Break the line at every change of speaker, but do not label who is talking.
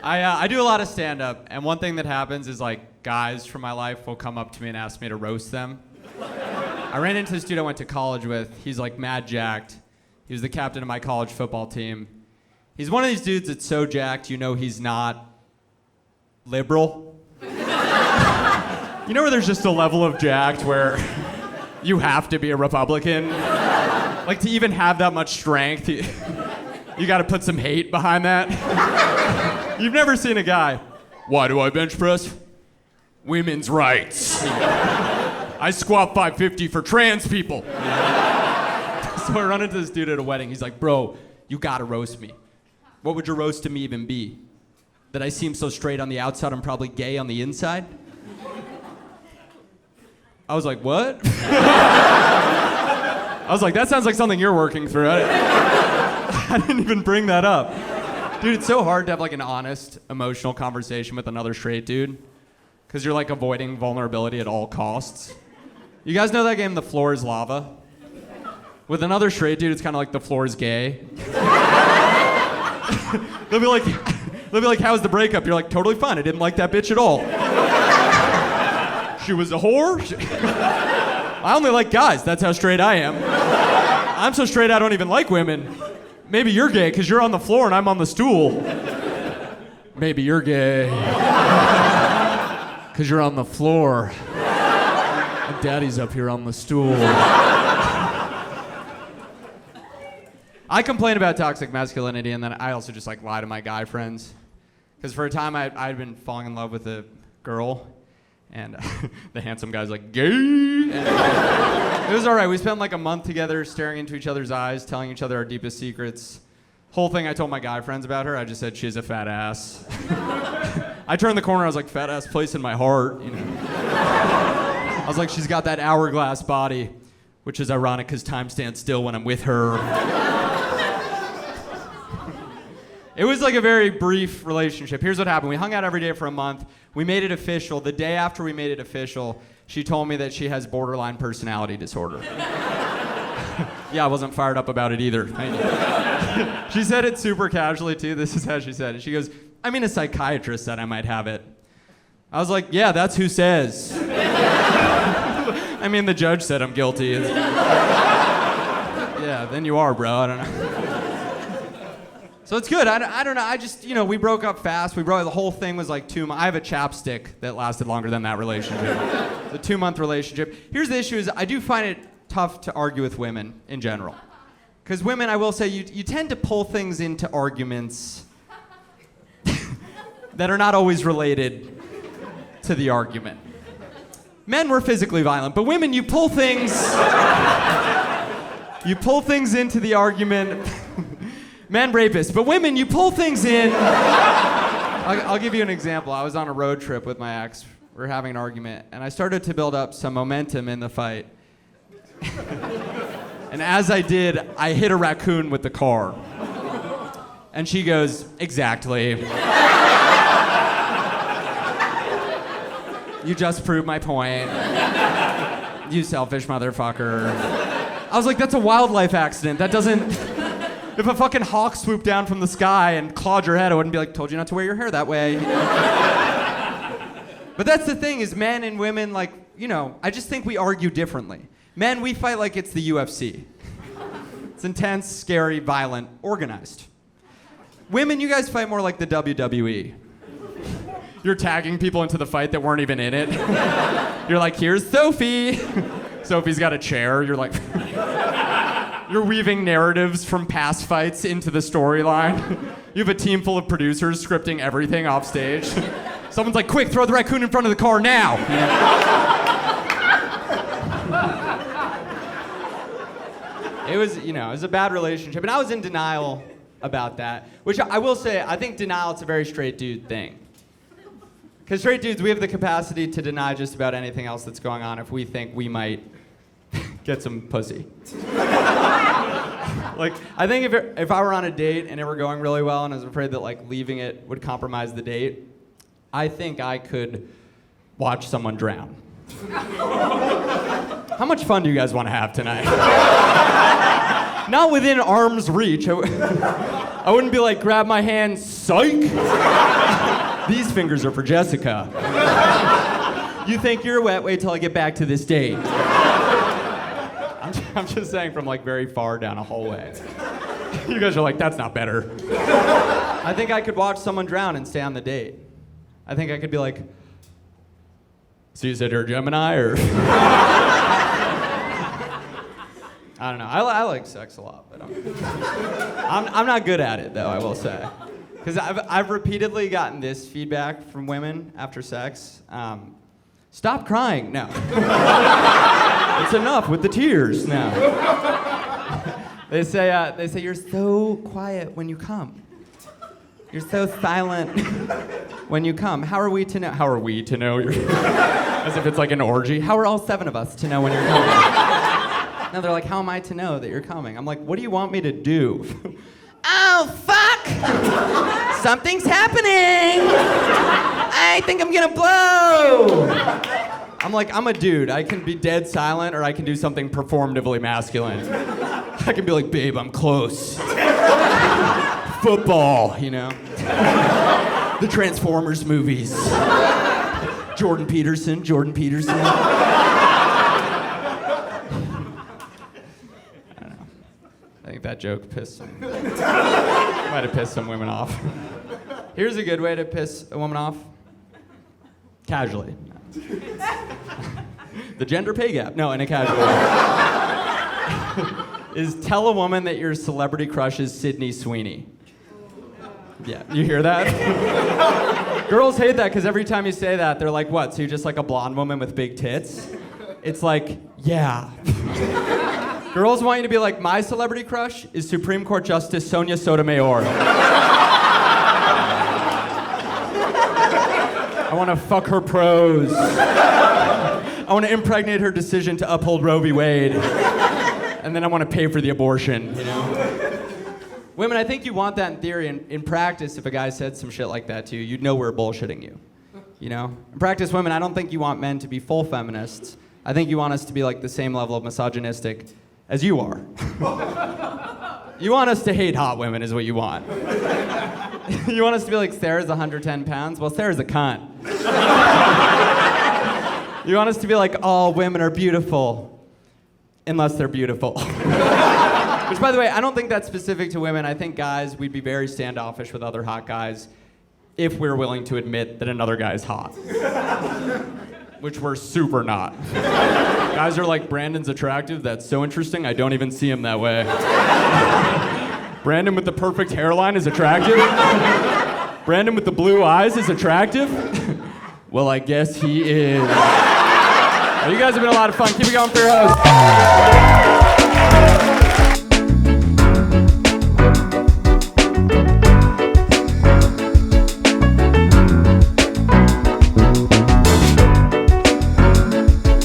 I do a lot of stand-up, and one thing that happens is like guys from my life will come up to me and ask me to roast them. I ran into this dude I went to college with. He's like mad jacked. He was the captain of my college football team. He's one of these dudes that's so jacked, you know he's not liberal. You know where there's just a level of jacked where you have to be a Republican? Like to even have that much strength, you gotta put some hate behind that. You've never seen a guy, why do I bench press? Women's rights. I squat 550 for trans people. So I run into this dude at a wedding. He's like, bro, you gotta roast me. What would your roast to me even be? That I seem so straight on the outside, I'm probably gay on the inside? I was like, what? I was like, that sounds like something you're working through. I didn't even bring that up. Dude, it's so hard to have like an honest, emotional conversation with another straight dude. Because you're like avoiding vulnerability at all costs. You guys know that game, The Floor is Lava? With another straight dude, it's kind of like The Floor is Gay. They'll be like, how's the breakup? You're like, totally fine. I didn't like that bitch at all. She was a whore. I only like guys. That's how straight I am. I'm so straight I don't even like women. Maybe you're gay because you're on the floor and I'm on the stool. Maybe you're gay because you're on the floor and daddy's up here on the stool. I complain about toxic masculinity, and then I also just like lie to my guy friends. Because for a time I'd been falling in love with a girl, and the handsome guy's like, gay. It was all right. We spent like a month together staring into each other's eyes, telling each other our deepest secrets. Whole thing I told my guy friends about her, I just said she has a fat ass. I turned the corner, I was like, fat ass place in my heart, you know. I was like, she's got that hourglass body, which is ironic because time stands still when I'm with her. It was like a very brief relationship. Here's what happened. We hung out every day for a month. We made it official. The day after we made it official, she told me that she has borderline personality disorder. Yeah, I wasn't fired up about it either. She said it super casually too. This is how she said it. She goes, I mean, a psychiatrist said I might have it. I was like, yeah, that's who says. I mean, the judge said I'm guilty. Yeah, then you are, bro. I don't know. So it's good. I don't know. I just, you know, we broke up fast. The whole thing was like 2 months. I have a chapstick that lasted longer than that relationship. It's a 2-month relationship. Here's the issue is I do find it tough to argue with women in general. Because women, I will say, you tend to pull things into arguments that are not always related to the argument. Men were physically violent, but women, you pull things into the argument. Men rapists, but women, you pull things in. I'll give you an example. I was on a road trip with my ex. We were having an argument, and I started to build up some momentum in the fight. And as I did, I hit a raccoon with the car. And she goes, exactly. You just proved my point. You selfish motherfucker. I was like, that's a wildlife accident. That doesn't... If a fucking hawk swooped down from the sky and clawed your head, I wouldn't be like, told you not to wear your hair that way. But that's the thing, is men and women, like, you know, I just think we argue differently. Men, we fight like it's the UFC. It's intense, scary, violent, organized. Women, you guys fight more like the WWE. You're tagging people into the fight that weren't even in it. You're like, here's Sophie. Sophie's got a chair. You're like... You're weaving narratives from past fights into the storyline. You have a team full of producers scripting everything off stage. Someone's like, quick, throw the raccoon in front of the car now. It was a bad relationship. And I was in denial about that, which I will say, I think denial is a very straight dude thing. Because straight dudes, we have the capacity to deny just about anything else that's going on if we think we might get some pussy. Like, I think if I were on a date and it were going really well and I was afraid that like leaving it would compromise the date, I think I could watch someone drown. How much fun do you guys want to have tonight? Not within arm's reach. I wouldn't be like, grab my hand, psych. These fingers are for Jessica. You think you're wet? Wait till I get back to this date. I'm just saying from like very far down a hallway. You guys are like, that's not better. I think I could watch someone drown and stay on the date. I think I could be like, so you said you're a Gemini, or? I don't know. I like sex a lot, but I'm not good at it, though, I will say. Because I've repeatedly gotten this feedback from women after sex. Stop crying. No. It's enough with the tears now. They say you're so quiet when you come. You're so silent when you come. How are we to know? How are we to know? As if it's like an orgy. How are all 7 of us to know when you're coming? Now they're like, how am I to know that you're coming? I'm like, what do you want me to do? Oh, fuck! Something's happening! I think I'm gonna blow! I'm like, I'm a dude. I can be dead silent, or I can do something performatively masculine. I can be like, babe, I'm close. Football, you know? The Transformers movies. Jordan Peterson. I don't know. I think that joke might have pissed some women off. Here's a good way to piss a woman off. Casually. The gender pay gap. No, in a casual way. Is tell a woman that your celebrity crush is Sydney Sweeney. Yeah, you hear that? Girls hate that because every time you say that, they're like, what, so you're just like a blonde woman with big tits? It's like, yeah. Girls want you to be like, my celebrity crush is Supreme Court Justice Sonia Sotomayor. I want to fuck her prose. I want to impregnate her decision to uphold Roe v. Wade. And then I want to pay for the abortion, you know? Women, I think you want that in theory. In practice, if a guy said some shit like that to you, you'd know we're bullshitting you. You know? In practice, women, I don't think you want men to be full feminists. I think you want us to be like the same level of misogynistic as you are. You want us to hate hot women is what you want. You want us to be like, Sarah's 110 pounds? Well, Sarah's a cunt. You want us to be like, all women are beautiful. Unless they're beautiful. Which, by the way, I don't think that's specific to women. I think guys, we'd be very standoffish with other hot guys if we're willing to admit that another guy's hot. Which we're super not. Guys are like, Brandon's attractive, that's so interesting, I don't even see him that way. Brandon with the perfect hairline is attractive? Brandon with the blue eyes is attractive? Well, I guess he is. You guys have been a lot of fun. Keep it going for your host.